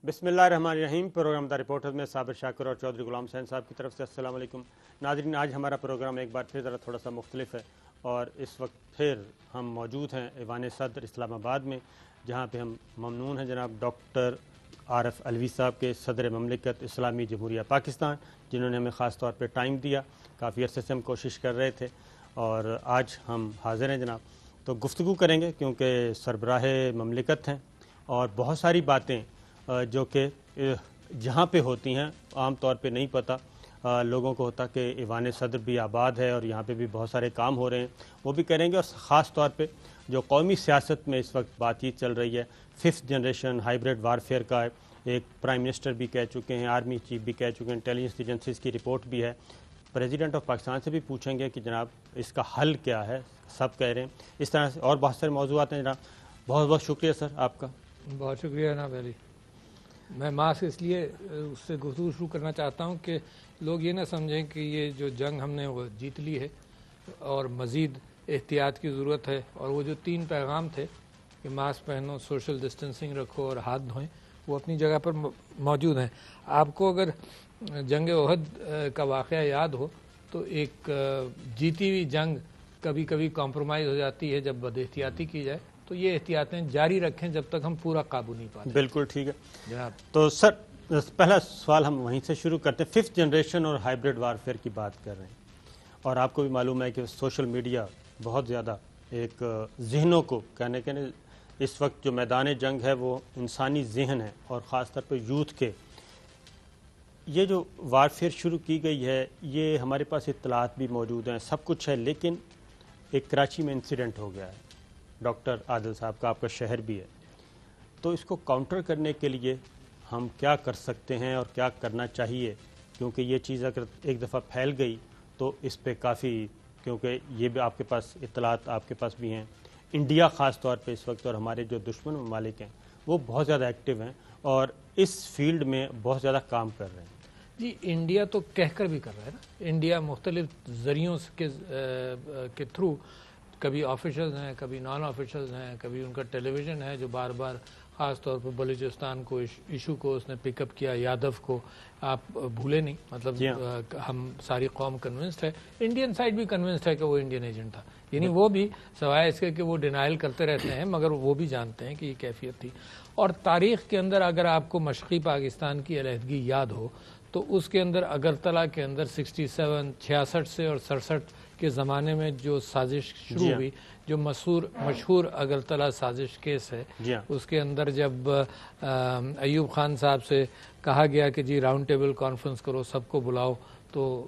بسم اللہ الرحمن الرحیم۔ پروگرام دا رپورٹر میں صابر شاکر اور چودھری غلام حسین صاحب کی طرف سے السلام علیکم ناظرین۔ آج ہمارا پروگرام ایک بار پھر ذرا تھوڑا سا مختلف ہے اور اس وقت پھر ہم موجود ہیں ایوان صدر اسلام آباد میں، جہاں پہ ہم ممنون ہیں جناب ڈاکٹر عارف علوی صاحب کے صدر مملکت اسلامی جمہوریہ پاکستان، جنہوں نے ہمیں خاص طور پہ ٹائم دیا۔ کافی عرصے سے ہم کوشش کر رہے تھے اور آج ہم حاضر ہیں جناب، تو گفتگو کریں گے کیونکہ سربراہ مملکت ہیں اور بہت ساری باتیں جو کہ جہاں پہ ہوتی ہیں عام طور پہ نہیں پتہ لوگوں کو ہوتا کہ ایوان صدر بھی آباد ہے اور یہاں پہ بھی بہت سارے کام ہو رہے ہیں، وہ بھی کریں گے۔ اور خاص طور پہ جو قومی سیاست میں اس وقت بات چیت چل رہی ہے، 5th جنریشن ہائیبریڈ وارفیئر کا ایک پرائم منسٹر بھی کہہ چکے ہیں، آرمی چیف بھی کہہ چکے ہیں، انٹیلیجنس ایجنسیز کی رپورٹ بھی ہے۔ پریزیڈنٹ آف پاکستان سے بھی پوچھیں گے کہ جناب اس کا حل کیا ہے، سب کہہ رہے ہیں اس طرح سے، اور بہت سارے موضوعات ہیں جناب۔ بہت بہت شکریہ سر آپ کا۔ بہت شکریہ جناب علی۔ میں ماس اس لیے اس سے گفتگو شروع کرنا چاہتا ہوں کہ لوگ یہ نہ سمجھیں کہ یہ جو جنگ ہم نے وہ جیت لی ہے اور مزید احتیاط کی ضرورت ہے، اور وہ جو 3 پیغام تھے کہ ماسک پہنو، سوشل ڈسٹینسنگ رکھو اور ہاتھ دھوئیں، وہ اپنی جگہ پر موجود ہیں۔ آپ کو اگر جنگ احد کا واقعہ یاد ہو تو ایک جیتی ہوئی جنگ کبھی کبھی کمپرومائز ہو جاتی ہے جب بد احتیاطی کی جائے، تو یہ احتیاطیں جاری رکھیں جب تک ہم پورا قابو نہیں پاتے۔ بالکل ٹھیک ہے جناب۔ تو سر پہلا سوال ہم وہیں سے شروع کرتے ہیں۔ 5th جنریشن اور ہائیبریڈ وارفیئر کی بات کر رہے ہیں، اور آپ کو بھی معلوم ہے کہ سوشل میڈیا بہت زیادہ ایک ذہنوں کو کہنے کے اس وقت جو میدان جنگ ہے وہ انسانی ذہن ہے اور خاص طور پہ یوتھ کے۔ یہ جو وارفیئر شروع کی گئی ہے، یہ ہمارے پاس اطلاعات بھی موجود ہیں، سب کچھ ہے، لیکن ایک کراچی میں انسیڈنٹ ہو گیا ہے ڈاکٹر عادل صاحب کا، آپ کا شہر بھی ہے، تو اس کو کاؤنٹر کرنے کے لیے ہم کیا کر سکتے ہیں اور کیا کرنا چاہیے؟ کیونکہ یہ چیز اگر ایک دفعہ پھیل گئی تو اس پہ کافی، کیونکہ یہ بھی آپ کے پاس اطلاعات آپ کے پاس بھی ہیں، انڈیا خاص طور پہ اس وقت اور ہمارے جو دشمن ممالک ہیں وہ بہت زیادہ ایکٹیو ہیں اور اس فیلڈ میں بہت زیادہ کام کر رہے ہیں۔ جی، انڈیا تو کہہ کر بھی کر رہا ہے نا۔ انڈیا مختلف ذریعوں کے تھرو، کبھی آفیشلز ہیں، کبھی نان آفیشلز ہیں، کبھی ان کا ٹیلی ویژن ہے جو بار بار خاص طور پر بلوچستان کو ایشو کو اس نے پک اپ کیا، یادو کو آپ بھولے نہیں، مطلب ہم ساری قوم کنونسڈ ہے، انڈین سائڈ بھی کنونسڈ ہے کہ وہ انڈین ایجنٹ تھا، یعنی وہ بھی سوائے اس کے کہ وہ ڈینائل کرتے رہتے ہیں مگر وہ بھی جانتے ہیں کہ یہ کیفیت تھی۔ اور تاریخ کے اندر اگر آپ کو مشرقی پاکستان کی علیحدگی یاد ہو تو اس کے اندر اگرتلہ کے اندر 66 سے اور 67 کے زمانے میں جو سازش شروع ہوئی، جو مشہور اگرتلہ سازش کیس ہے، اس کے اندر جب ایوب خان صاحب سے کہا گیا کہ جی راؤنڈ ٹیبل کانفرنس کرو، سب کو بلاؤ، تو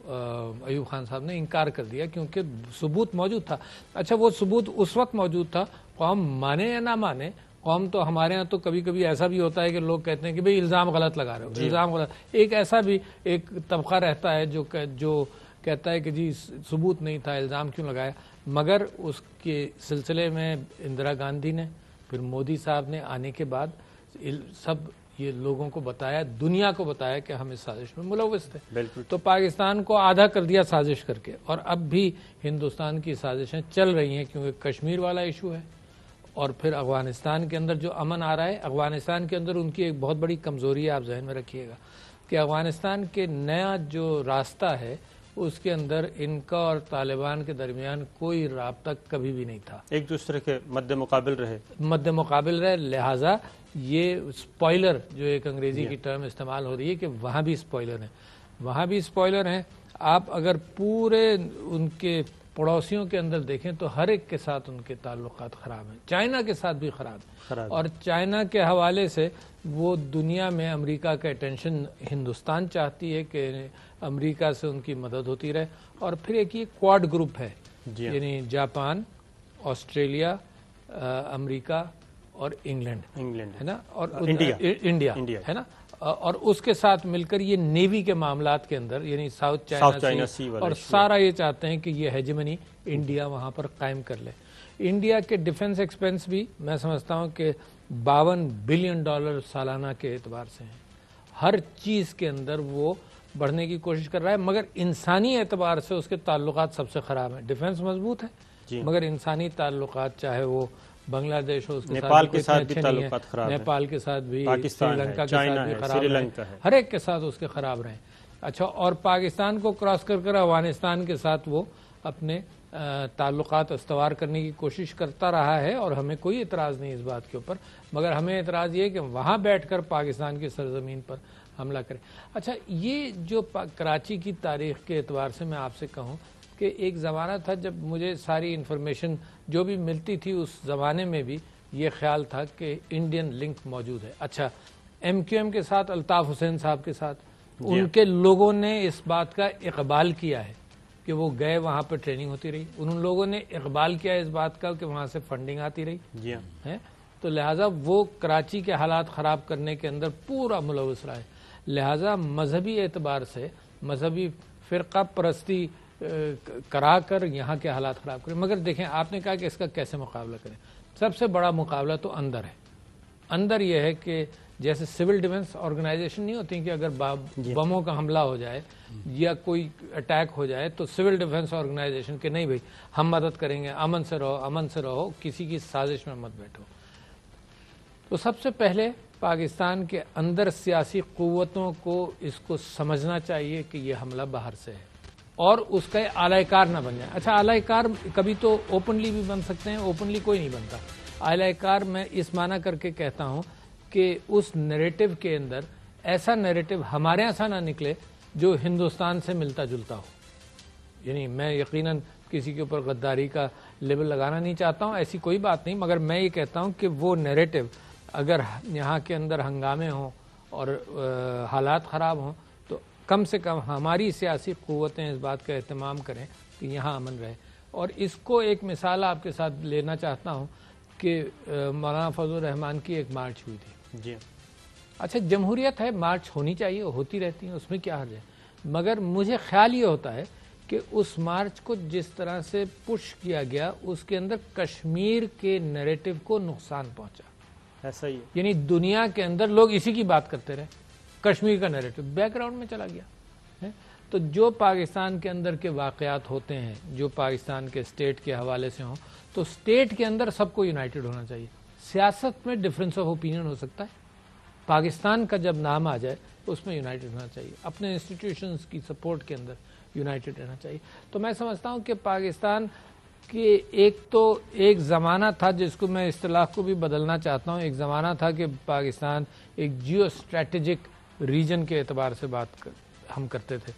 ایوب خان صاحب نے انکار کر دیا کیونکہ ثبوت موجود تھا۔ اچھا، وہ ثبوت اس وقت موجود تھا، قوم مانے یا نہ مانے، قوم تو ہمارے ہاں تو کبھی کبھی ایسا بھی ہوتا ہے کہ لوگ کہتے ہیں کہ بھئی الزام غلط لگا رہے ہو، الزام غلط۔ ایک ایسا بھی ایک طبقہ رہتا ہے جو کہتا ہے کہ جی ثبوت نہیں تھا، الزام کیوں لگایا؟ مگر اس کے سلسلے میں اندرا گاندھی نے، پھر مودی صاحب نے آنے کے بعد سب یہ لوگوں کو بتایا، دنیا کو بتایا کہ ہم اس سازش میں ملوث تھے، تو پاکستان کو آدھا کر دیا سازش کر کے، اور اب بھی ہندوستان کی سازشیں چل رہی ہیں کیونکہ کشمیر والا ایشو ہے، اور پھر افغانستان کے اندر جو امن آ رہا ہے۔ افغانستان کے اندر ان کی ایک بہت بڑی کمزوری ہے، آپ ذہن میں رکھیے گا کہ افغانستان کے نیا جو راستہ ہے اس کے اندر ان کا اور طالبان کے درمیان کوئی رابطہ کبھی بھی نہیں تھا، ایک دوسرے کے مد مقابل رہے، لہٰذا یہ سپوائلر جو ایک انگریزی کی ٹرم استعمال ہو رہی ہے کہ وہاں بھی سپوائلر ہیں، آپ اگر پورے ان کے پڑوسیوں کے اندر دیکھیں تو ہر ایک کے ساتھ ان کے تعلقات خراب ہیں، چائنا کے ساتھ بھی خراب ہیں، اور چائنا کے حوالے سے وہ دنیا میں امریکہ کا اٹینشن ہندوستان چاہتی ہے کہ امریکہ سے ان کی مدد ہوتی رہے۔ اور پھر ایک یہ کوارڈ گروپ ہے، یعنی جاپان، آسٹریلیا، امریکہ اور انگلینڈ ہے نا، اور انڈیا ہے نا، اور اس کے ساتھ مل کر یہ نیوی کے معاملات کے اندر، یعنی ساؤتھ چائنا سی، اور سارا یہ چاہتے ہیں کہ یہ ہیجمنی انڈیا وہاں پر قائم کر لے۔ انڈیا کے ڈیفنس ایکسپینس بھی میں سمجھتا ہوں کہ $52 بلین سالانہ کے اعتبار سے ہیں، ہر چیز کے اندر وہ بڑھنے کی کوشش کر رہا ہے، مگر انسانی اعتبار سے اس کے تعلقات سب سے خراب ہیں۔ ڈیفنس مضبوط ہے مگر انسانی تعلقات، چاہے وہ بنگلہ دیش ہو اس کے نیپال ساتھ کے ساتھ بھی تعلقات خراب ہیں، نیپال کے ساتھ بھی، پاکستان سری ہے، لنکا کے چائنا ساتھ بھی ہے، خراب سری رہے، لنکا ہے، ہر ایک کے ساتھ اس کے خراب رہے. اچھا، اور پاکستان کو کراس کر افغانستان کے ساتھ وہ اپنے تعلقات استوار کرنے کی کوشش کرتا رہا ہے، اور ہمیں کوئی اعتراض نہیں اس بات کے اوپر، مگر ہمیں اعتراض یہ ہے کہ وہاں بیٹھ کر پاکستان کی سرزمین پر حملہ کریں. اچھا، یہ جو کراچی کی تاریخ کے اعتبار سے میں آپ سے کہوں کہ ایک زمانہ تھا جب مجھے ساری انفارمیشن جو بھی ملتی تھی اس زمانے میں بھی یہ خیال تھا کہ انڈین لنک موجود ہے. اچھا، ایم کیو ایم کے ساتھ الطاف حسین صاحب کے ساتھ ان کے لوگوں نے اس بات کا اقبال کیا ہے کہ وہ گئے، وہاں پہ ٹریننگ ہوتی رہی، ان لوگوں نے اقبال کیا ہے اس بات کا کہ وہاں سے فنڈنگ آتی رہی ہے. تو لہٰذا وہ کراچی کے حالات خراب کرنے کے اندر پورا ملوث رہا ہے. لہٰذا مذہبی اعتبار سے مذہبی فرقہ پرستی کرا کر یہاں کے حالات خراب کریں. مگر دیکھیں، آپ نے کہا کہ اس کا کیسے مقابلہ کریں. سب سے بڑا مقابلہ تو اندر ہے. اندر یہ ہے کہ جیسے سول ڈیفنس آرگنائزیشن نہیں ہوتی کہ اگر بموں کا حملہ ہو جائے یا کوئی اٹیک ہو جائے تو سول ڈیفنس آرگنائزیشن کہ نہیں بھائی ہم مدد کریں گے، امن سے رہو، امن سے رہو، کسی کی سازش میں مت بیٹھو. تو سب سے پہلے پاکستان کے اندر سیاسی قوتوں کو اس کو سمجھنا چاہیے کہ یہ حملہ باہر سے ہے اور اس کا اعلی کار نہ بن جائے. اچھا، اعلی کار کبھی تو اوپنلی بھی بن سکتے ہیں، اوپنلی کوئی نہیں بنتا. اعلی کار میں اس معنی کر کے کہتا ہوں کہ اس نیریٹو کے اندر ایسا نیریٹو ہمارے یہاں سے نہ نکلے جو ہندوستان سے ملتا جلتا ہو. یعنی میں یقیناً کسی کے اوپر غداری کا لیبل لگانا نہیں چاہتا ہوں، ایسی کوئی بات نہیں، مگر میں یہ کہتا ہوں کہ وہ نیریٹو اگر یہاں کے اندر ہنگامے ہوں اور حالات خراب ہوں تو کم سے کم ہماری سیاسی قوتیں اس بات کا اہتمام کریں کہ یہاں امن رہے. اور اس کو ایک مثال آپ کے ساتھ لینا چاہتا ہوں کہ مولانا فضل الرحمان کی ایک مارچ ہوئی تھی. جی اچھا، جمہوریت ہے، مارچ ہونی چاہیے، ہوتی رہتی ہیں، اس میں کیا حرج ہے. مگر مجھے خیال یہ ہوتا ہے کہ اس مارچ کو جس طرح سے پش کیا گیا اس کے اندر کشمیر کے نیریٹو کو نقصان پہنچا. ایسا ہی ہے. یعنی دنیا کے اندر لوگ اسی کی بات کرتے رہے، کشمیر کا نیریٹو بیک گراؤنڈ میں چلا گیا. تو جو پاکستان کے اندر کے واقعات ہوتے ہیں جو پاکستان کے اسٹیٹ کے حوالے سے ہوں تو اسٹیٹ کے اندر سب کو یونائٹڈ ہونا چاہیے. سیاست میں ڈفرینس آف اوپینین ہو سکتا ہے، پاکستان کا جب نام آ جائے اس میں یونائٹڈ ہونا چاہیے، اپنے انسٹیٹیوشنز کی سپورٹ کے اندر یونائٹڈ رہنا چاہیے. تو میں سمجھتا ہوں کہ پاکستان کہ ایک زمانہ تھا جس کو میں اصطلاح کو بھی بدلنا چاہتا ہوں. ایک زمانہ تھا کہ پاکستان ایک جیو اسٹریٹجک ریجن کے اعتبار سے ہم کرتے تھے.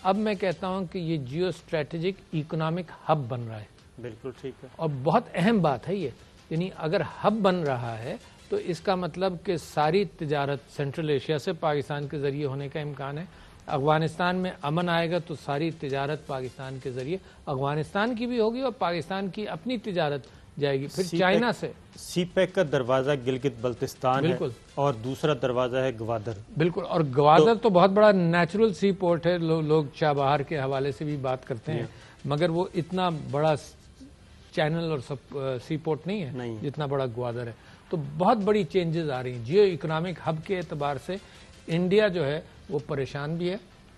اب میں کہتا ہوں کہ یہ جیو اسٹریٹجک اکنامک ہب بن رہا ہے. بالکل ٹھیک ہے، اور بہت اہم بات ہے یہ. یعنی اگر ہب بن رہا ہے تو اس کا مطلب کہ ساری تجارت سینٹرل ایشیا سے پاکستان کے ذریعے ہونے کا امکان ہے. افغانستان میں امن آئے گا تو ساری تجارت پاکستان کے ذریعے افغانستان کی بھی ہوگی اور پاکستان کی اپنی تجارت جائے گی. پھر چائنا سے سی پیک کا دروازہ گلگت بلتستان ہے اور دوسرا دروازہ ہے گوادر. بالکل، اور گوادر تو بہت بڑا نیچرل سی پورٹ ہے. لوگ چابہار کے حوالے سے بھی بات کرتے ہیں مگر وہ اتنا بڑا چینل اور سی پورٹ نہیں ہے جتنا بڑا گوادر ہے. تو بہت بڑی چینجز آ رہی ہیں جیو اکنامک ہب کے اعتبار سے. انڈیا جو ہے وہ پریشان بھی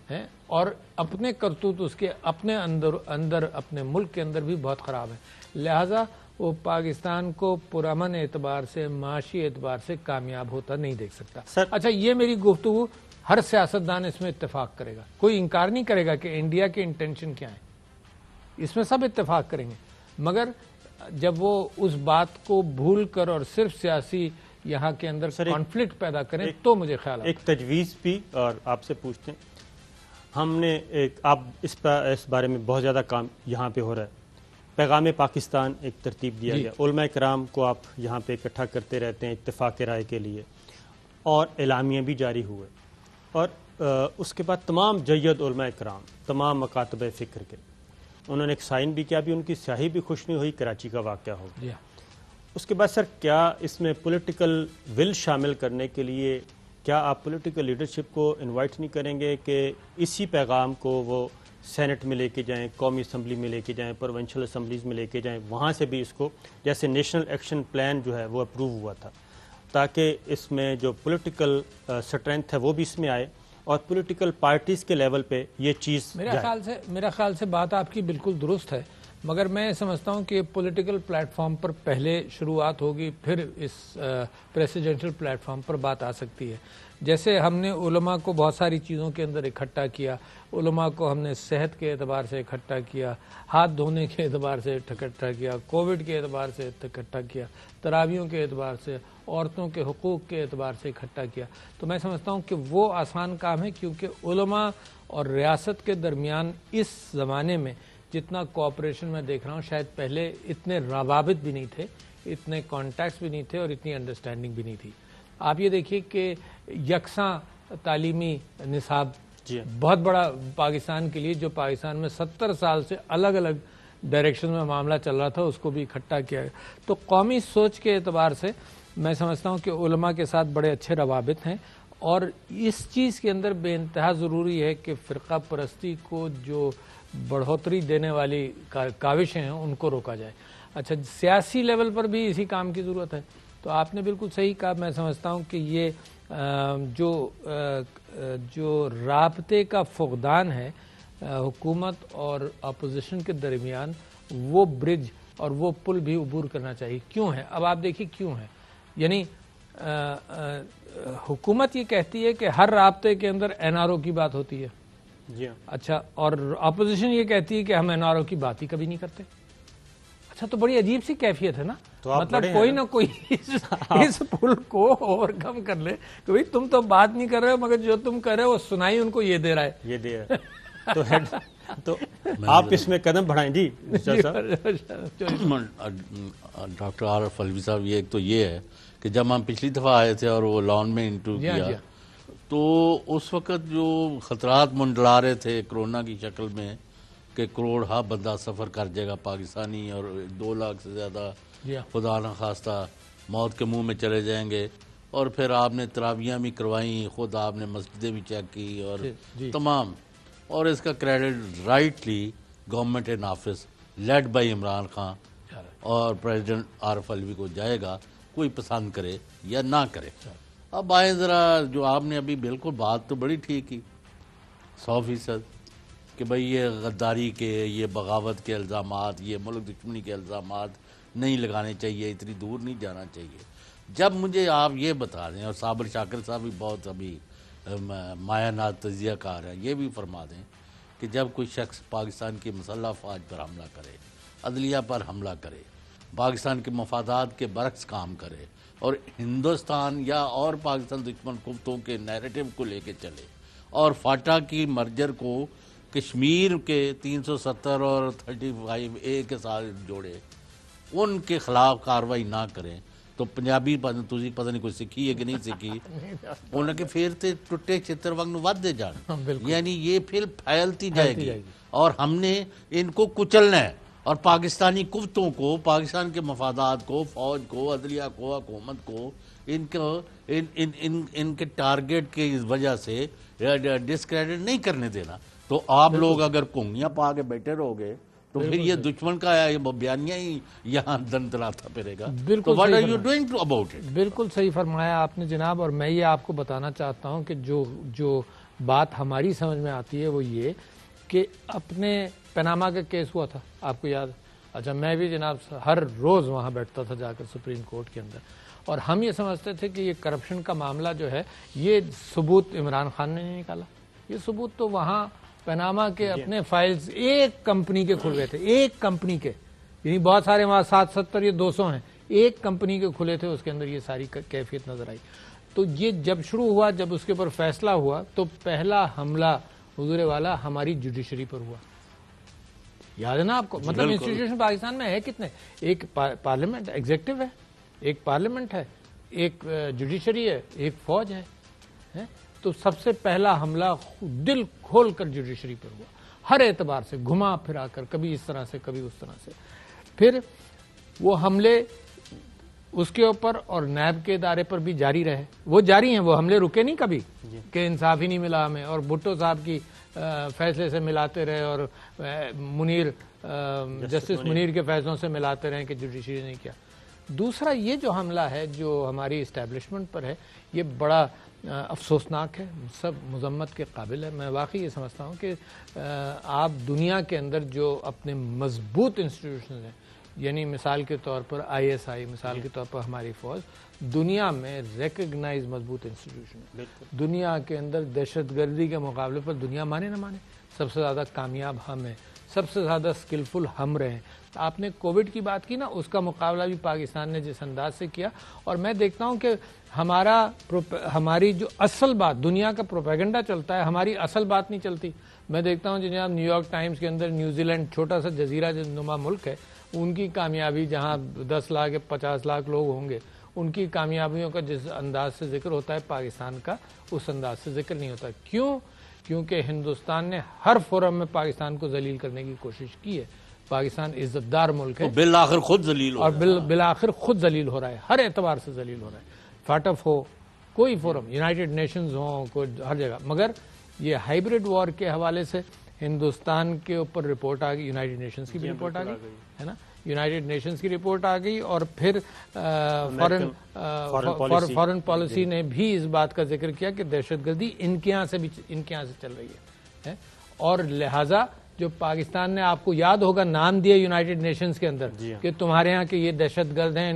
ہے اور اپنے کرتوت اس کے اپنے اندر اپنے ملک کے اندر بھی بہت خراب ہے. لہٰذا وہ پاکستان کو پرامن اعتبار سے معاشی اعتبار سے کامیاب ہوتا نہیں دیکھ سکتا. اچھا، یہ میری گفتگو ہر سیاستدان اس میں اتفاق کرے گا، کوئی انکار نہیں کرے گا کہ انڈیا کے انٹینشن کیا ہے، اس میں سب اتفاق کریں گے. مگر جب وہ اس بات کو بھول کر اور صرف سیاسی یہاں کے اندر کانفلکٹ پیدا کریں تو مجھے خیال ہے ایک تجویز بھی اور آپ سے پوچھتے ہیں. ہم نے آپ اس بارے میں بہت زیادہ کام یہاں پہ ہو رہا ہے. پیغام پاکستان ایک ترتیب دیا گیا، علماء کرام کو آپ یہاں پہ اکٹھا کرتے رہتے ہیں اتفاق رائے کے لیے اور اعلامیہ بھی جاری ہوئے اور اس کے بعد تمام جید علماء کرام تمام مکاتب فکر کے انہوں نے ایک سائن بھی کیا، بھی ان کی سیاہی بھی خوش نہیں ہوئی، کراچی کا واقعہ ہو گیا. اس کے بعد سر کیا اس میں پولیٹیکل ول شامل کرنے کے لیے کیا آپ پولیٹیکل لیڈرشپ کو انوائٹ نہیں کریں گے کہ اسی پیغام کو وہ سینٹ میں لے کے جائیں، قومی اسمبلی میں لے کے جائیں، پروونشل اسمبلیز میں لے کے جائیں، وہاں سے بھی اس کو جیسے نیشنل ایکشن پلان جو ہے وہ اپروو ہوا تھا تاکہ اس میں جو پولیٹیکل سٹرینتھ ہے وہ بھی اس میں آئے اور پولیٹیکل پارٹیز کے لیول پہ یہ چیز میرا خیال سے بات آپ کی بالکل درست ہے. مگر میں سمجھتا ہوں کہ پولیٹیکل پلیٹ فارم پر پہلے شروعات ہوگی، پھر اس پریسیڈنشل پلیٹ فارم پر بات آ سکتی ہے. جیسے ہم نے علماء کو بہت ساری چیزوں کے اندر اکٹھا کیا، علماء کو ہم نے صحت کے اعتبار سے اکٹھا کیا، ہاتھ دھونے کے اعتبار سے اکٹھا کیا، کووڈ کے اعتبار سے اکٹھا کیا، تراویحوں کے اعتبار سے، عورتوں کے حقوق کے اعتبار سے اکٹھا کیا. تو میں سمجھتا ہوں کہ وہ آسان کام ہے، کیونکہ علماء اور ریاست کے درمیان اس زمانے میں جتنا کوآپریشن میں دیکھ رہا ہوں، شاید پہلے اتنے روابط بھی نہیں تھے، اتنے کانٹیکٹس بھی نہیں تھے اور اتنی انڈرسٹینڈنگ بھی نہیں تھی. آپ یہ دیکھیے کہ یکساں تعلیمی نصاب بہت بڑا پاکستان کے لیے، جو پاکستان میں 70 سال سے الگ الگ ڈائریکشن میں معاملہ چل رہا تھا، اس کو بھی اکٹھا کیا ہے. تو قومی سوچ کے اعتبار سے میں سمجھتا ہوں کہ علماء کے ساتھ بڑے اچھے روابط ہیں، اور اس چیز کے اندر بے انتہا ضروری ہے کہ فرقہ پرستی کو جو بڑھوتری دینے والی کاوشیں ہیں ان کو روکا جائے. اچھا، سیاسی لیول پر بھی اسی کام کی ضرورت ہے. تو آپ نے بالکل صحیح کہا. میں سمجھتا ہوں کہ یہ جو رابطے کا فقدان ہے حکومت اور اپوزیشن کے درمیان، وہ برج اور وہ پل بھی عبور کرنا چاہیے. کیوں ہے؟ اب آپ دیکھیے کیوں ہے. یعنی حکومت یہ کہتی ہے کہ ہر رابطے کے اندر NRO کی بات ہوتی ہے. جی اچھا، اور اپوزیشن یہ کہتی ہے کہ ہم NRO کی بات ہی کبھی نہیں کرتے. اچھا، تو بڑی عجیب سی کیفیت ہے نا. مطلب کوئی نہ کوئی اس پل کو اوور کم کر لے کہ بھئی تم تو بات نہیں کر رہے ہو، مگر جو تم کر رہے ہو وہ سنائی ان کو یہ دے رہا ہے. تو آپ اس میں قدم بڑھائیں. جی ڈاکٹر عارف علوی صاحب، یہ ایک تو یہ ہے کہ جب ہم پچھلی دفعہ آئے تھے اور وہ لان میں انٹرویو کیا، تو اس وقت جو خطرات منڈلا رہے تھے کرونا کی شکل میں کہ کروڑ بندہ سفر کر جائے گا پاکستانی، اور 2 لاکھ سے زیادہ خدا نہ خواستہ موت کے منہ میں چلے جائیں گے، اور پھر آپ نے تراویحاں بھی کروائیں، خود آپ نے مسجدیں بھی چیک کی، اور تمام، اور اس کا credit rightly government in office led by Imran Khan اور پریزیڈنٹ عارف علوی کو جائے گا، کوئی پسند کرے یا نہ کرے. اب آئے ذرا، جو آپ نے ابھی بالکل بات تو بڑی ٹھیک کی 100%، کہ بھئی یہ غداری کے، یہ بغاوت کے الزامات، یہ ملک دشمنی کے الزامات نہیں لگانے چاہیے، اتنی دور نہیں جانا چاہیے. جب مجھے آپ یہ بتا دیں، اور صابر شاکر صاحب بھی بہت ابھی مایانات تجزیہ کار ہیں، یہ بھی فرما دیں کہ جب کوئی شخص پاکستان کی مسلح افواج پر حملہ کرے، عدلیہ پر حملہ کرے، پاکستان کے مفادات کے برعکس کام کرے، اور ہندوستان یا اور پاکستان دشمن قوتوں کے نیریٹو کو لے کے چلے، اور فاٹا کی مرجر کو کشمیر کے 370 اور 35A کے ساتھ جوڑے، ان کے خلاف کاروائی نہ کریں، تو پنجابی تسی پتہ نہیں کوئی سکھی ہے کہ نہیں سکھی، انہوں نے پھر تے ٹوٹے چتر وقت ودے جان، یعنی یہ پھر پھیلتی جائے گی، اور ہم نے ان کو کچلنا ہے، اور پاکستانی قوتوں کو، پاکستان کے مفادات کو، فوج کو، عدلیہ کو، حکومت کو، ان کے ٹارگٹ کی وجہ سے ڈسکریڈٹ نہیں کرنے دینا. تو آپ لوگ اگر کنگیاں پا کے بیٹھے رہو گے تو پھر یہ دشمن کا بیانیہ ہی یہاں دن دلاتا پھرے گا. تو what are you doing about it؟ بالکل صحیح فرمایا آپ نے جناب. اور میں یہ آپ کو بتانا چاہتا ہوں کہ جو بات ہماری سمجھ میں آتی ہے وہ یہ کہ اپنے پیناما کا کیس ہوا تھا، آپ کو یاد؟ اچھا، میں بھی جناب ہر روز وہاں بیٹھتا تھا جا کر سپریم کورٹ کے اندر، اور ہم یہ سمجھتے تھے کہ یہ کرپشن کا معاملہ جو ہے، یہ ثبوت عمران خان نے نہیں نکالا، یہ ثبوت تو وہاں پیناما کے اپنے فائلز ایک کمپنی کے کھل گئے تھے، ایک کمپنی کے، یعنی بہت سارے وہاں 770 یہ 200 ہیں، ایک کمپنی کے کھلے تھے، اس کے اندر یہ ساری کیفیت نظر آئی. تو یہ جب شروع ہوا، جب اس کے اوپر فیصلہ ہوا، تو پہلا حملہ حضور والا ہماری جوڈیشری پر ہوا. یاد ہے نا آپ کو؟ مطلب انسٹیٹیوشن پاکستان میں ہے کتنے؟ ایک پارلیمنٹ ایگزیکٹو ہے، ایک پارلیمنٹ ہے، ایک جوڈیشری ہے، ایک فوج ہے. تو سب سے پہلا حملہ دل کھول کر جوڈیشری پر ہوا، ہر اعتبار سے گھما پھرا کر، کبھی اس طرح سے کبھی اس طرح سے. پھر وہ حملے اس کے اوپر اور نیب کے ادارے پر بھی جاری رہے، وہ جاری ہیں، وہ حملے رکے نہیں کبھی کہ انصاف ہی نہیں ملا ہمیں، اور بھٹو صاحب کی فیصلے سے ملاتے رہے، اور جسٹس منیر کے فیصلوں سے ملاتے رہے کہ جوڈیشری نہیں کیا. دوسرا یہ جو حملہ ہے جو ہماری اسٹیبلشمنٹ پر ہے یہ بڑا افسوسناک ہے، سب مذمت کے قابل ہے۔ میں واقعی یہ سمجھتا ہوں کہ آپ دنیا کے اندر جو اپنے مضبوط انسٹیٹیوشنز ہیں، یعنی مثال کے طور پر ISI، مثال کے طور پر ہماری فوج، دنیا میں ریکگنائز مضبوط انسٹیٹیوشن ہے۔ دنیا کے اندر دہشت گردی کے مقابلے پر دنیا مانے نہ مانے سب سے زیادہ کامیاب ہم ہیں، سب سے زیادہ سکلفل ہم رہے ہیں۔ آپ نے کووڈ کی بات کی نا، اس کا مقابلہ بھی پاکستان نے جس انداز سے کیا، اور میں دیکھتا ہوں کہ ہماری جو اصل بات، دنیا کا پروپیگنڈا چلتا ہے، ہماری اصل بات نہیں چلتی۔ میں دیکھتا ہوں جناب نیو یارک ٹائمز کے اندر نیوزی لینڈ چھوٹا سا جزیرہ نما ملک ہے، ان کی کامیابی جہاں 10 لاکھ یا 50 لاکھ لوگ ہوں گے، ان کی کامیابیوں کا جس انداز سے ذکر ہوتا ہے پاکستان کا اس انداز سے ذکر نہیں ہوتا۔ کیوں؟ کیونکہ ہندوستان نے ہر فورم میں پاکستان کو ذلیل کرنے کی کوشش کی ہے۔ پاکستان عزت دار ملک ہے، بالآخر خود ذلیل اور بالآخر خود ذلیل ہو رہا ہے، ہر اعتبار سے ذلیل ہو رہا ہے۔ فاٹف ہو، کوئی فورم، یونائٹڈ نیشنز ہوں، کوئی ہر جگہ۔ مگر یہ ہائیبرڈ وار کے حوالے سے ہندوستان کے اوپر رپورٹ آ گئی، یونائٹڈ نیشنز کی بھی رپورٹ آ گئی ہے نا، یونائٹڈ نیشنز کی رپورٹ آ گئی، اور پھر فارن پالیسی نے بھی اس بات کا ذکر کیا کہ دہشت گردی ان کے یہاں سے چل رہی ہے، اور لہٰذا جو پاکستان نے، آپ کو یاد ہوگا، نام دیا یونائٹڈ نیشنز کے اندر کہ تمہارے ہاں کے یہ دہشت گرد ہیں،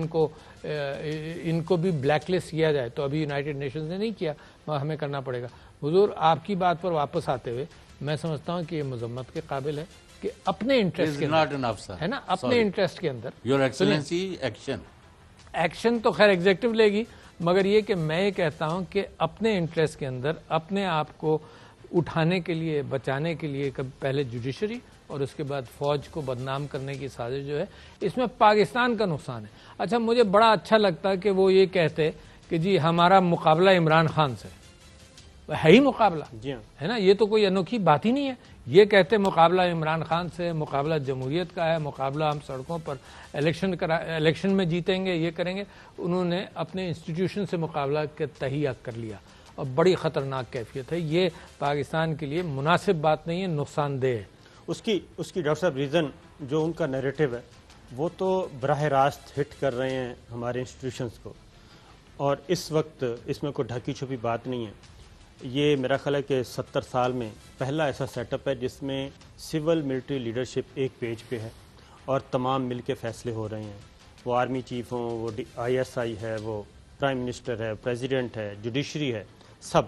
ان کو بھی بلیک لسٹ کیا جائے، تو ابھی یونائٹڈ نیشنز نے نہیں کیا، ہمیں کرنا پڑے گا۔ حضور آپ کی بات پر واپس آتے ہوئے میں سمجھتا ہوں کہ یہ مذمت کے قابل ہے کہ اپنے انٹرسٹ کے اندر ہے نا، اپنے انٹرسٹ کے اندر یور ایکسلنسی ایکشن تو خیر ایگزیکٹو لے گی، مگر یہ کہ میں یہ کہتا ہوں کہ اپنے انٹرسٹ کے اندر اپنے آپ کو اٹھانے کے لیے، بچانے کے لیے پہلے جوڈیشری اور اس کے بعد فوج کو بدنام کرنے کی سازش جو ہے، اس میں پاکستان کا نقصان ہے۔ اچھا مجھے بڑا اچھا لگتا کہ وہ یہ کہتے کہ جی ہمارا مقابلہ عمران خان سے ہے، ہی مقابلہ ہے نا، یہ تو کوئی انوکھی بات ہی نہیں ہے۔ یہ کہتے مقابلہ عمران خان سے، مقابلہ جمہوریت کا ہے، مقابلہ ہم سڑکوں پر الیکشن میں جیتیں گے، یہ کریں گے۔ انہوں نے اپنے انسٹیٹیوشن سے مقابلہ کے تہیہ کر لیا، اور بڑی خطرناک کیفیت ہے۔ یہ پاکستان کے لیے مناسب بات نہیں ہے، نقصان دہ ہے۔ اس کی ڈاکٹر صاحب ریزن جو ان کا نیریٹو ہے وہ تو براہ راست ہٹ کر رہے ہیں ہمارے انسٹیٹیوشنز کو، اور اس وقت اس میں کوئی ڈھکی چھپی بات نہیں ہے۔ یہ میرا خیال ہے کہ 70 سال میں پہلا ایسا سیٹ اپ ہے جس میں سول ملٹری لیڈرشپ ایک پیج پہ ہے اور تمام مل کے فیصلے ہو رہے ہیں، وہ آرمی چیف ہوں، وہ ISI ہے، وہ پرائم منسٹر ہے، پریزیڈنٹ ہے، جوڈیشری ہے، سب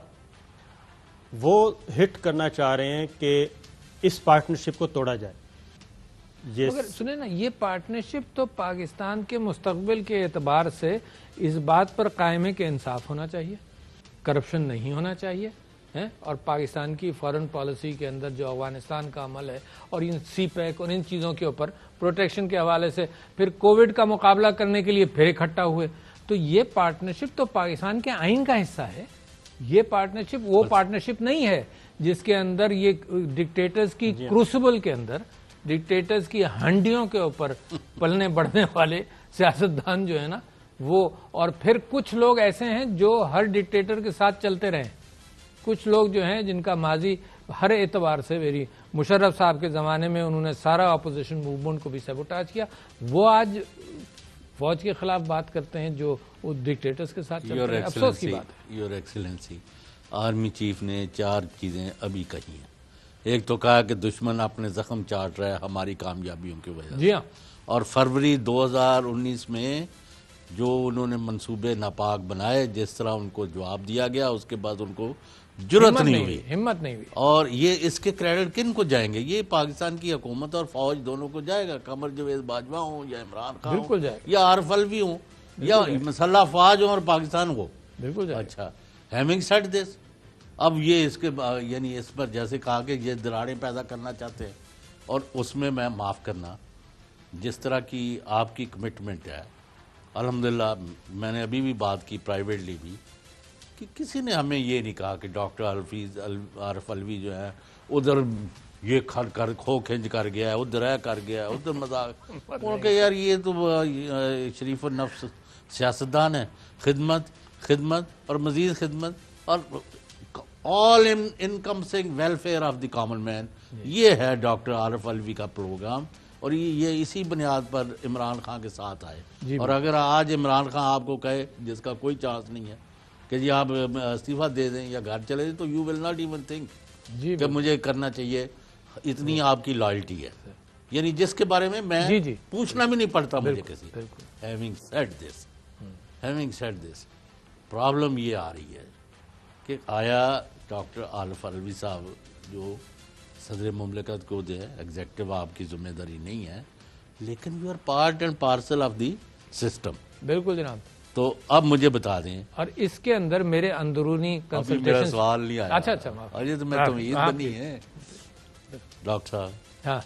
وہ ہٹ کرنا چاہ رہے ہیں کہ اس پارٹنرشپ کو توڑا جائے۔ مگر سنیں نا، یہ پارٹنرشپ تو پاکستان کے مستقبل کے اعتبار سے اس بات پر قائم ہے کہ انصاف ہونا چاہیے، کرپشن نہیں ہونا چاہیے، اور پاکستان کی فارن پالیسی کے اندر جو افغانستان کا عمل ہے، اور ان CPEC اور ان چیزوں کے اوپر پروٹیکشن کے حوالے سے پھر کووڈ کا مقابلہ کرنے کے لیے پھر اکٹھا ہوئے، تو یہ پارٹنرشپ تو پاکستان کے آئین کا حصہ ہے۔ یہ پارٹنرشپ وہ پارٹنرشپ نہیں ہے جس کے اندر یہ ڈکٹیٹرز کی کروسبل کے اندر، ڈکٹیٹرز کی ہنڈیوں کے اوپر پلنے بڑھنے والے سیاستدان جو ہے نا وہ، اور پھر کچھ لوگ ایسے ہیں جو ہر ڈکٹیٹر کے ساتھ چلتے رہے، کچھ لوگ جو ہیں جن کا ماضی ہر اعتبار سے، میری مشرف صاحب کے زمانے میں انہوں نے سارا اپوزیشن موومنٹ کو بھی سیبوٹاج کیا، وہ آج فوج کے خلاف بات کرتے ہیں جو وہ ڈکٹیٹرز کے ساتھ چلتے ہیں۔ افسوس کی بات ہے۔ یور ایکسلنسی، آرمی چیف نے 4 چیزیں ابھی کہی ہیں۔ ایک تو کہا کہ دشمن اپنے زخم چاٹ رہا ہے ہماری کامیابیوں کی وجہ سے، جی ہاں، اور فروری 2019 میں جو انہوں نے منصوبے ناپاک بنائے، جس طرح ان کو جواب دیا گیا، اس کے بعد ان کو جرأت نہیں ہوئی، ہمت نہیں ہوئی۔ اور یہ اس کے کریڈٹ کن کو جائیں گے؟ یہ پاکستان کی حکومت اور فوج دونوں کو جائے گا، قمر جاوید باجوہ ہوں یا عمران خان بالکل جائے یا عارف الوی ہوں یا مسلح افواج ہوں اور پاکستان ہو۔ بالکل جائے۔ اچھا، ہیونگ سیڈ دس، اب یہ اس کے یعنی اس پر جیسے کہا کہ یہ دراڑیں پیدا کرنا چاہتے ہیں، اور اس میں معاف کرنا، جس طرح کی آپ کی کمٹمنٹ ہے، الحمدللہ میں نے ابھی بھی بات کی پرائیویٹلی بھی، کہ کسی نے ہمیں یہ نہیں کہا کہ ڈاکٹر عارف الوی جو ہے ادھر یہ کھو کھنج کر گیا ہے، ادھر کر گیا ہے، ادھر مذاق، کہ یار یہ تو شریف النفس سیاستدان ہے، خدمت اور مزید خدمت، اور all encompassing welfare of the common man۔ یہ ہے ڈاکٹر عارف الوی کا پروگرام، اور یہ اسی بنیاد پر عمران خان کے ساتھ آئے. جی اور اگر آج عمران خان آپ کو کہے جس کا کوئی چانس نہیں ہے کہ جی آپ استعفیٰ دے دیں یا گھر چلے جائیں تو you will not even think جی کہ مجھے کرنا چاہیے. اتنی آپ کی لائلٹی ہے, یعنی جس کے بارے میں جی پوچھنا بھی نہیں پڑتا مجھے کسی. ہیونگ سیڈ دس پرابلم یہ آ رہی ہے کہ آیا ڈاکٹر عارف علوی صاحب جو صدر مملکت کو دے ایگزیکٹو آپ کی ذمہ داری نہیں ہے, لیکن you are part and parcel of the system. بالکل جناب. تو اب مجھے بتا دیں, اور اس کے اندر میرے اندرونی میرا سوال نہیں آیا. اچھا اور یہ تو میں تمید بنی ہے ڈاکٹر صاحب. ہاں,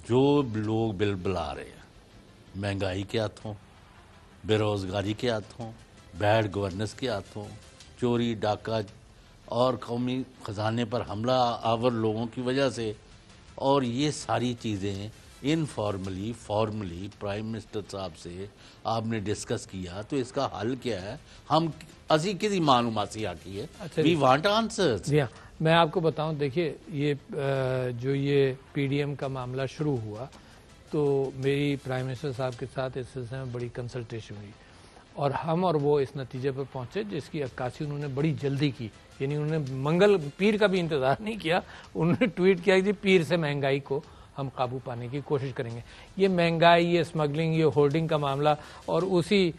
جو لوگ بل بلا رہے ہیں مہنگائی کے ہاتھوں, بے روزگاری کے ہاتھوں, بیڈ گورننس کے ہاتھوں, چوری ڈاکہ اور قومی خزانے پر حملہ آور لوگوں کی وجہ سے, اور یہ ساری چیزیں انفارملی فارملی پرائم منسٹر صاحب سے آپ نے ڈسکس کیا, تو اس کا حل کیا ہے؟ ہم اسی کسی معلومات سے آکی ہے, وی وانٹ آنسرز. جی ہاں, میں آپ کو بتاؤں, دیکھیے یہ جو یہ پی ڈی ایم کا معاملہ شروع ہوا تو میری پرائم منسٹر صاحب کے ساتھ اس سلسلے میں بڑی کنسلٹیشن ہوئی, اور ہم اور وہ اس نتیجے پر پہنچے جس کی عکاسی انہوں نے بڑی جلدی کی. یعنی انہوں نے پیر کا بھی انتظار نہیں کیا, انہوں نے ٹویٹ کیا کہ پیر سے مہنگائی کو ہم قابو پانے کی کوشش کریں گے. یہ مہنگائی, یہ اسمگلنگ, یہ ہولڈنگ کا معاملہ, اور اسی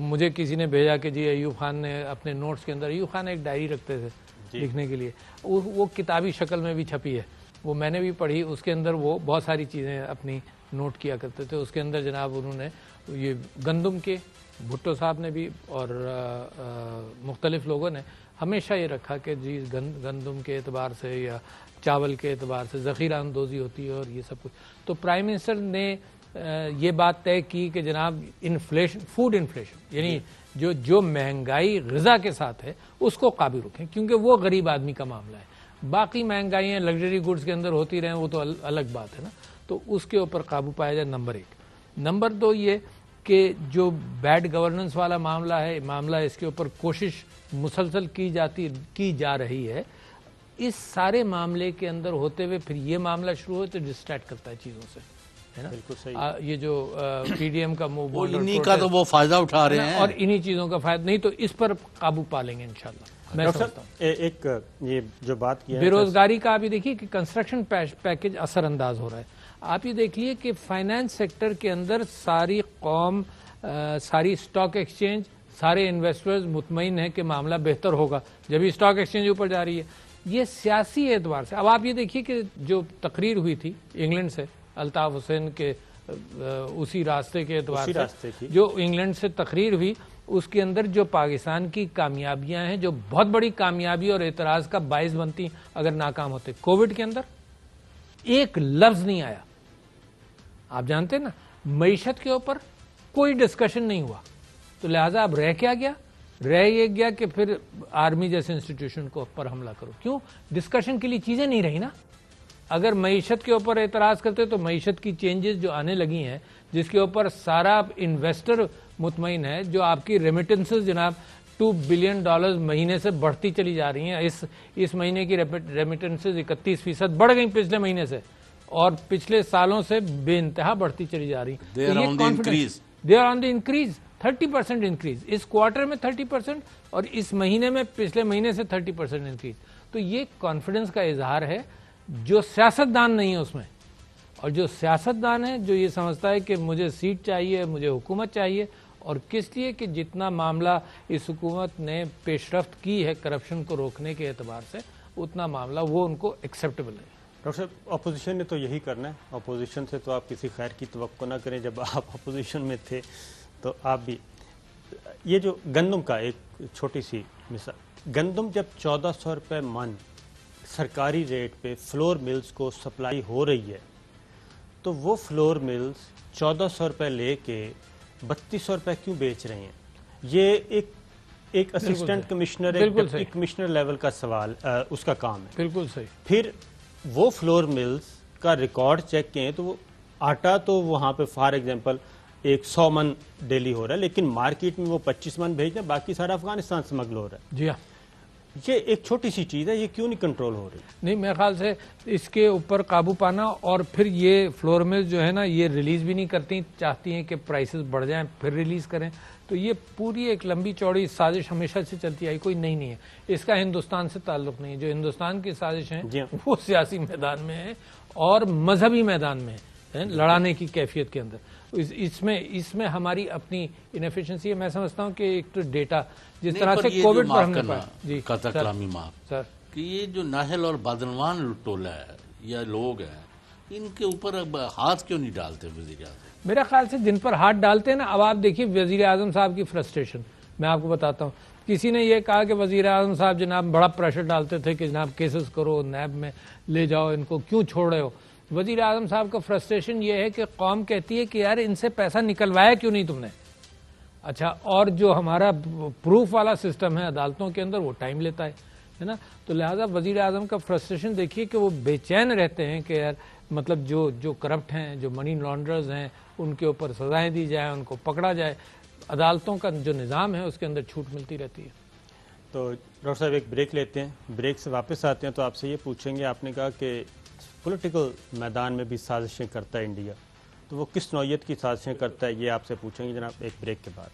مجھے کسی نے بھیجا کہ جی ایوب خان نے اپنے نوٹس کے اندر, ایوب خان ایک ڈائری رکھتے تھے لکھنے کے لیے, وہ کتابی شکل میں بھی چھپی ہے, وہ میں نے بھی پڑھی. اس کے اندر وہ بہت ساری چیزیں اپنی نوٹ کیا کرتے تھے. اس کے اندر جناب انہوں نے یہ گندم کے, بھٹو صاحب نے بھی اور مختلف لوگوں نے ہمیشہ یہ رکھا کہ جی گندم کے اعتبار سے یا چاول کے اعتبار سے ذخیرہ اندوزی ہوتی ہے اور یہ سب کچھ. تو پرائم منسٹر نے یہ بات طے کی کہ جناب انفلیشن, فوڈ انفلیشن, یعنی جو مہنگائی غذا کے ساتھ ہے اس کو قابو رکھیں, کیونکہ وہ غریب آدمی کا معاملہ ہے. باقی مہنگائیاں لگژری گڈز کے اندر ہوتی رہیں وہ تو الگ بات ہے نا, تو اس کے اوپر قابو پایا جائے, نمبر 1. نمبر 2 یہ کہ جو بیڈ گورننس والا معاملہ اس کے اوپر کوشش مسلسل کی جا رہی ہے. اس سارے معاملے کے اندر ہوتے ہوئے پھر یہ معاملہ شروع ہو تو ڈسٹریکٹ کرتا ہے چیزوں سے, ہے نا. بالکل صحیح. یہ جو پی ڈی ایم کا موو انہی کا تو وہ فائدہ اٹھا رہے ہیں, اور انہی چیزوں کا فائدہ, نہیں تو اس پر قابو پا لیں گے انشاءاللہ. میں سمجھتا ہوں ایک یہ جو بات کی بے روزگاری کا, آپ یہ دیکھیے کہ کنسٹرکشن پیکج اثر انداز ہو رہا ہے. آپ یہ دیکھ لیے کہ فائنانس سیکٹر کے اندر ساری قوم, ساری اسٹاک ایکسچینج, سارے انویسٹرز مطمئن ہیں کہ معاملہ بہتر ہوگا جب اسٹاک ایکسچینج اوپر جا رہی ہے. یہ سیاسی اعتبار سے, اب آپ یہ دیکھیے کہ جو تقریر ہوئی تھی انگلینڈ سے, الطاف حسین کے اسی راستے کے اعتبار سے جو انگلینڈ سے تقریر ہوئی, اس کے اندر جو پاکستان کی کامیابیاں ہیں, جو بہت بڑی کامیابی اور اعتراض کا باعث بنتی اگر ناکام ہوتے. کووڈ کے اندر ایک لفظ نہیں آیا. آپ جانتے ہیں نا, معیشت کے اوپر کوئی ڈسکشن نہیں ہوا, تو لہٰذا اب رہ کیا گیا؟ رہ یہ گیا کہ پھر آرمی جیسے انسٹیٹیوشن کو پر حملہ کرو. کیوں؟ ڈسکشن کے لیے چیزیں نہیں رہی نا. اگر معیشت کے اوپر اعتراض کرتے تو معیشت کی چینجز جو آنے لگی ہیں, جس کے اوپر سارا انویسٹر مطمئن ہے, جو آپ کی ریمیٹنسز جناب $2 بلین مہینے سے بڑھتی چلی جا رہی ہیں. اس مہینے کی ریمیٹنسز 31% بڑھ گئی پچھلے مہینے سے, اور پچھلے سالوں سے بے انتہا بڑھتی چلی جا رہی ہیں. They are on the increase, 30% increase اس کوارٹر میں, 30%, اور اس مہینے میں پچھلے مہینے سے 30% انکریز. تو یہ کانفیڈنس کا اظہار ہے. جو سیاستدان نہیں ہے اس میں, اور جو سیاستدان ہے جو یہ سمجھتا ہے کہ مجھے سیٹ چاہیے, مجھے حکومت چاہیے, اور کس لیے کہ جتنا معاملہ اس حکومت نے پیش رفت کی ہے کرپشن کو روکنے کے اعتبار سے, اتنا معاملہ وہ ان کو ایکسیپٹیبل ہے. ڈاکٹر صاحب, اپوزیشن نے تو یہی کرنا ہے. اپوزیشن سے تو آپ کسی خیر کی توقع نہ کریں. جب آپ اپوزیشن میں تھے تو آپ بھی, یہ جو گندم کا ایک چھوٹی سی مثال, گندم جب 1400 روپے من سرکاری ریٹ پہ فلور ملز کو سپلائی ہو رہی ہے, تو وہ فلور ملز 1400 روپے لے کے 3200 روپے کیوں بیچ رہے ہیں؟ یہ ایک اسسٹنٹ کمشنر, ایک ڈپٹی کمشنر لیول کا سوال, اس کا کام ہے. بالکل صحیح. پھر وہ فلور ملز کا ریکارڈ چیک کریں تو وہ آٹا تو وہاں پہ فار ایگزامپل 100 من ڈیلی ہو رہا ہے, لیکن مارکیٹ میں وہ 25 من بھیج رہے ہیں, باقی سارا افغانستان سمگل ہو رہا ہے. جی ہاں. یہ ایک چھوٹی سی چیز ہے, یہ کیوں نہیں کنٹرول ہو رہی؟ نہیں, میرے خیال سے اس کے اوپر قابو پانا, اور پھر یہ فلور ملز جو ہے نا یہ ریلیز بھی نہیں کرتی, چاہتی ہیں کہ پرائسز بڑھ جائیں پھر ریلیز کریں. تو یہ پوری ایک لمبی چوڑی سازش ہمیشہ سے چلتی آئی, کوئی نئی نہیں ہے. اس کا ہندوستان سے تعلق نہیں ہے. جو ہندوستان کی سازش ہیں وہ سیاسی میدان میں ہیں اور مذہبی میدان میں ہیں, لڑانے کی کیفیت کے اندر. اس میں ہماری اپنی انیفیشنسی ہے. میں سمجھتا ہوں کہ ایک تو ڈیٹا جس طرح سے کووڈ پر ہم نے پایا. جی قطع کلامی معاف سر, کہ یہ جو نااہل اور بدعنوان ٹولہ ہے یا لوگ ہیں, ان کے اوپر اب ہاتھ کیوں نہیں ڈالتے وزیر اعظم؟ میرے خیال سے جن پر ہاتھ ڈالتے ہیں نا, اب آپ دیکھیے وزیر اعظم صاحب کی فرسٹریشن, میں آپ کو بتاتا ہوں. کسی نے یہ کہا کہ وزیر اعظم صاحب جناب بڑا پریشر ڈالتے تھے کہ جناب کیسز کرو, نیب میں لے جاؤ, ان کو کیوں چھوڑ رہے ہو. وزیر اعظم صاحب کا فرسٹریشن یہ ہے کہ قوم کہتی ہے کہ یار ان سے پیسہ نکلوایا کیوں نہیں تم نے. اچھا, اور جو ہمارا پروف والا سسٹم ہے عدالتوں کے اندر وہ ٹائم لیتا ہے نا. تو لہٰذا وزیر اعظم کا فرسٹریشن دیکھیے کہ وہ بے چین رہتے ہیں کہ یار مطلب جو کرپٹ ہیں, جو منی لانڈرز ہیں, ان کے اوپر سزائیں دی جائیں, ان کو پکڑا جائے. عدالتوں کا جو نظام ہے اس کے اندر چھوٹ ملتی رہتی ہے. تو ڈاکٹر صاحب ایک بریک لیتے ہیں, بریک سے واپس آتے ہیں تو آپ سے یہ پوچھیں گے, آپ نے کہا کہ پولیٹیکل میدان میں بھی سازشیں کرتا ہے انڈیا, تو وہ کس نوعیت کی سازشیں کرتا ہے, یہ آپ سے پوچھیں گے جناب ایک بریک کے بعد.